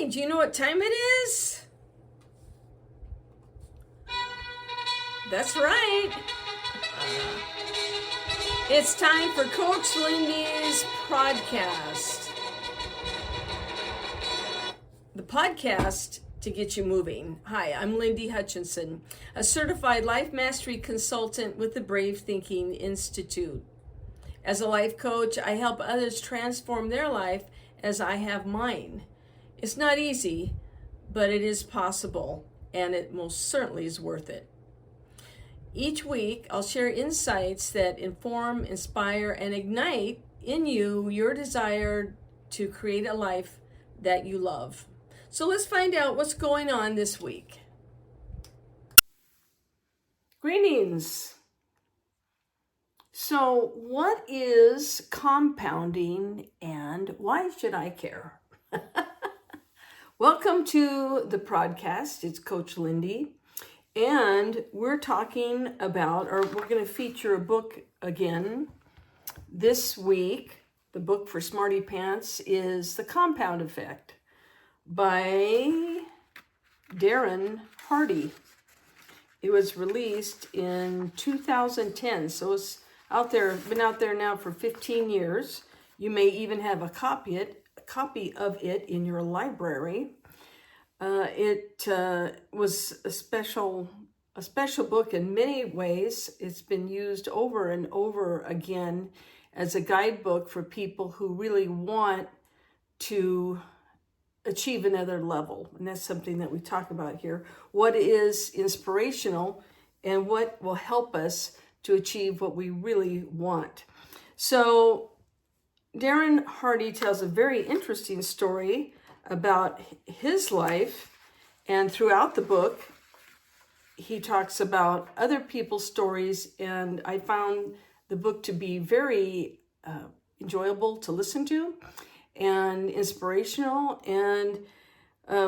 Hey, do you know what time it is? That's right. It's time for Coach Lindy's podcast. The podcast to get you moving. Hi, I'm Lindy Hutchinson, a certified life mastery consultant with the Brave Thinking Institute. As a life coach, I help others transform their life as I have mine. It's not easy, but it is possible, and it most certainly is worth it. Each week, I'll share insights that inform, inspire, and ignite in you your desire to create a life that you love. So let's find out what's going on this week. Greetings. So, what is compounding and why should I care? Welcome to the podcast. It's Coach Lindy, and we're talking about, or we're going to feature a book again this week. The book for Smarty Pants is The Compound Effect by Darren Hardy. It was released in 2010, so it's been out there now for 15 years. You may even have a copy of it in your library. It was a special book in many ways. It's been used over and over again as a guidebook for people who really want to achieve another level. And that's something that we talk about here. What is inspirational and what will help us to achieve what we really want. So Darren Hardy tells a very interesting story about his life, and throughout the book he talks about other people's stories, and I found the book to be very enjoyable to listen to and inspirational and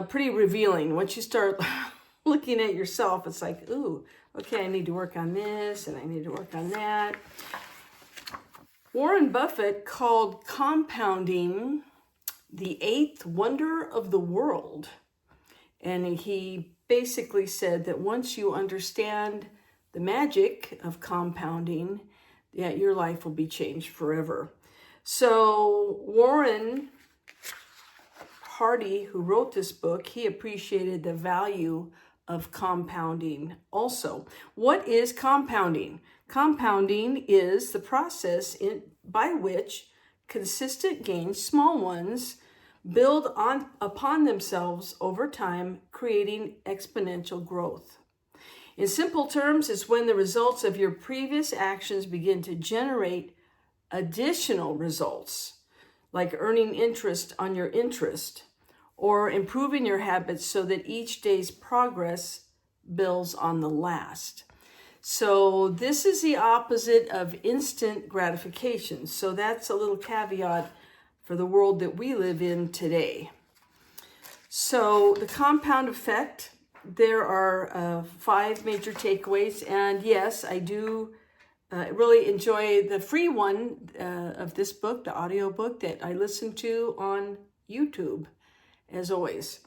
pretty revealing. Once you start looking at yourself, it's like, ooh, okay, I need to work on this and I need to work on that. Warren Buffett called compounding the eighth wonder of the world. And he basically said that once you understand the magic of compounding, that your life will be changed forever. So Warren Hardy, who wrote this book, he appreciated the value of compounding also. What is compounding? Compounding is the process by which consistent gains, small ones, build upon themselves over time, creating exponential growth. In simple terms, it's when the results of your previous actions begin to generate additional results, like earning interest on your interest, or improving your habits so that each day's progress builds on the last. So this is the opposite of instant gratification. So that's a little caveat for the world that we live in today. So the compound effect, there are 5 major takeaways. And yes, I do really enjoy the free one of this book, the audio book that I listen to on YouTube, as always.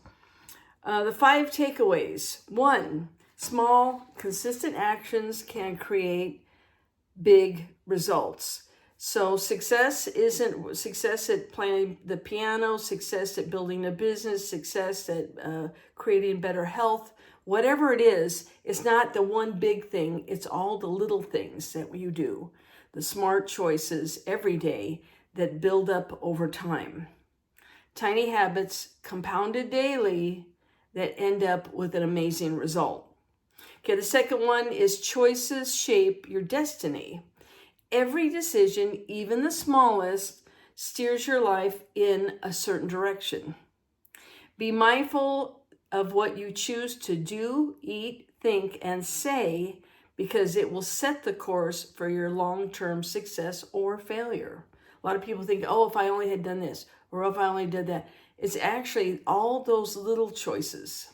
The 5 takeaways. 1, small, consistent actions can create big results. So success isn't success at playing the piano, success at building a business, success at creating better health. Whatever it is, it's not the one big thing. It's all the little things that you do, the smart choices every day that build up over time. Tiny habits compounded daily that end up with an amazing result. Okay, the second one is choices shape your destiny. Every decision, even the smallest, steers your life in a certain direction. Be mindful of what you choose to do, eat, think, and say, because it will set the course for your long-term success or failure. A lot of people think, oh, if I only had done this, or if I only did that. It's actually all those little choices.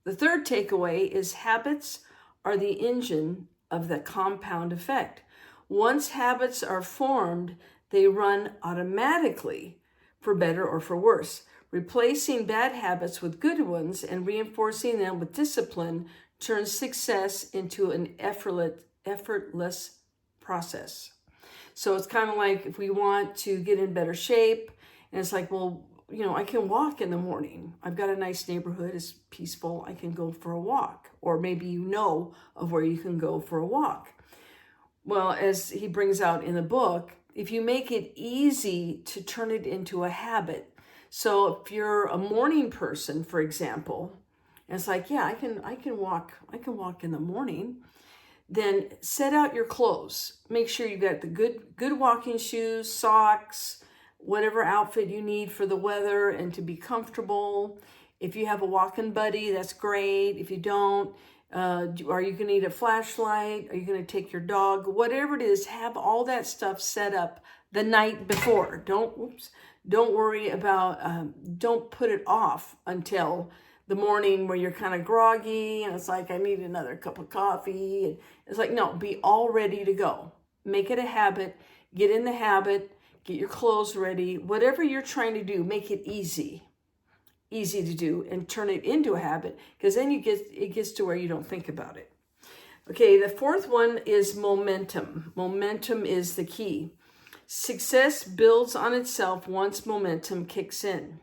The third takeaway is habits are the engine of the compound effect. Once habits are formed, they run automatically, for better or for worse. Replacing bad habits with good ones and reinforcing them with discipline turns success into an effortless process. So it's kind of like if we want to get in better shape, and it's like, well, I can walk in the morning. I've got a nice neighborhood, it's peaceful. I can go for a walk. Or maybe of where you can go for a walk. Well, as he brings out in the book, if you make it easy to turn it into a habit. So if you're a morning person, for example, and it's like, yeah, I can walk in the morning, then set out your clothes. Make sure you got the good walking shoes, socks, whatever outfit you need for the weather and to be comfortable. If you have a walking buddy, that's great. If you don't, are you going to need a flashlight? Are you going to take your dog? Whatever it is, have all that stuff set up the night before. Don't worry about, don't put it off until the morning where you're kind of groggy and it's like, I need another cup of coffee. And it's like, no, be all ready to go. Make it a habit. Get in the habit. Get your clothes ready. Whatever you're trying to do, make it easy to do and turn it into a habit, because then it gets to where you don't think about it. Okay, the fourth one is momentum. Momentum is the key. Success builds on itself once momentum kicks in.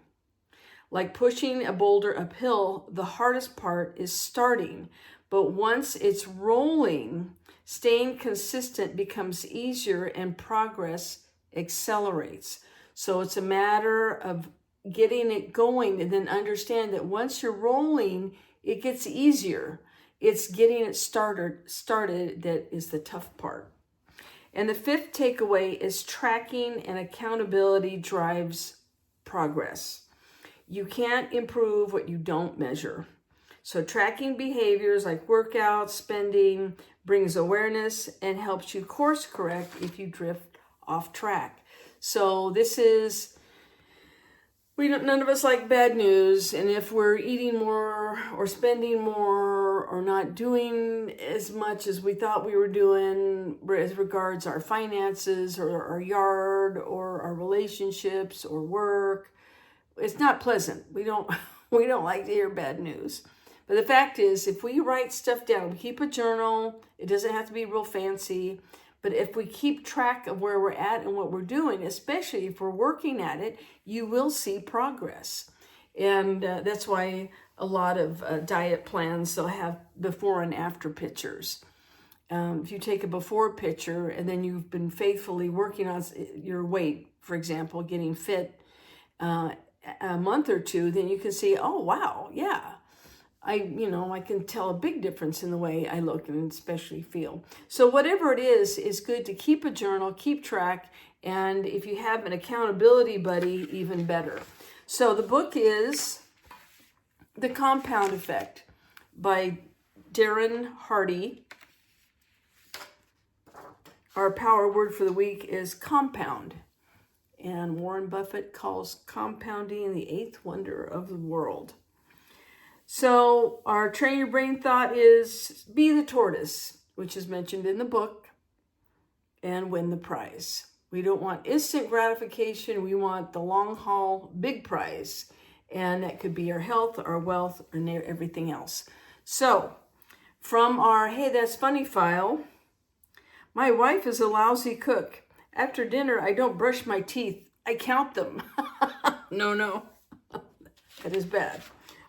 Like pushing a boulder uphill, the hardest part is starting, but once it's rolling, staying consistent becomes easier and progress accelerates. So it's a matter of getting it going, and then understand that once you're rolling, it gets easier. It's getting it started that is the tough part. And the fifth takeaway is tracking and accountability drives progress. You can't improve what you don't measure. So tracking behaviors like workouts, spending, brings awareness and helps you course correct if you drift off track. So this is, none of us like bad news. And if we're eating more or spending more or not doing as much as we thought we were doing as regards our finances or our yard or our relationships or work, it's not pleasant. We don't like to hear bad news. But the fact is, if we write stuff down, we keep a journal, it doesn't have to be real fancy, but if we keep track of where we're at and what we're doing, especially if we're working at it, you will see progress. And that's why a lot of diet plans, they'll have before and after pictures. If you take a before picture and then you've been faithfully working on your weight, for example, getting fit a month or two, then you can see, oh, wow, yeah. I can tell a big difference in the way I look and especially feel. So whatever it is good to keep a journal, keep track, and if you have an accountability buddy, even better. So the book is The Compound Effect by Darren Hardy. Our power word for the week is compound. And Warren Buffett calls compounding the eighth wonder of the world. So our train your brain thought is be the tortoise, which is mentioned in the book, and win the prize. We don't want instant gratification. We want the long haul big prize. And that could be our health, our wealth, and everything else. So from our Hey That's Funny file, my wife is a lousy cook. After dinner, I don't brush my teeth. I count them. No. That is bad.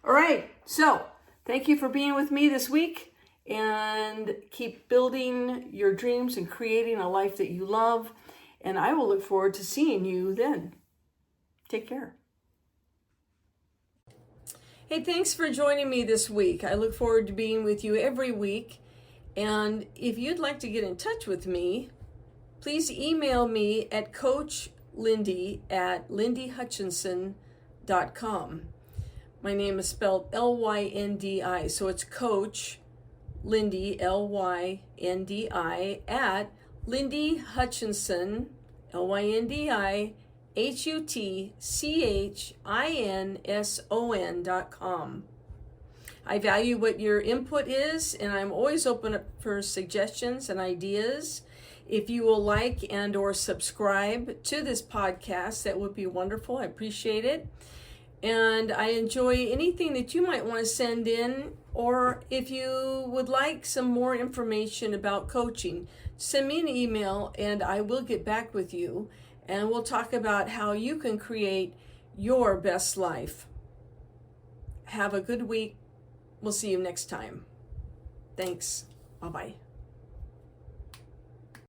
All right. So thank you for being with me this week, and keep building your dreams and creating a life that you love. And I will look forward to seeing you then. Take care. Hey, thanks for joining me this week. I look forward to being with you every week. And if you'd like to get in touch with me, please email me at coachlindy@lindyhutchinson.com. My name is spelled L-Y-N-D-I, so it's Coach Lindy, L-Y-N-D-I, at Lindy Hutchinson, LYNDIHUTCHINSON.com. I value what your input is, and I'm always open for suggestions and ideas. If you will like and or subscribe to this podcast, that would be wonderful. I appreciate it. And I enjoy anything that you might want to send in, or if you would like some more information about coaching, send me an email and I will get back with you, and we'll talk about how you can create your best life. Have a good week. We'll see you next time. Thanks. Bye-bye.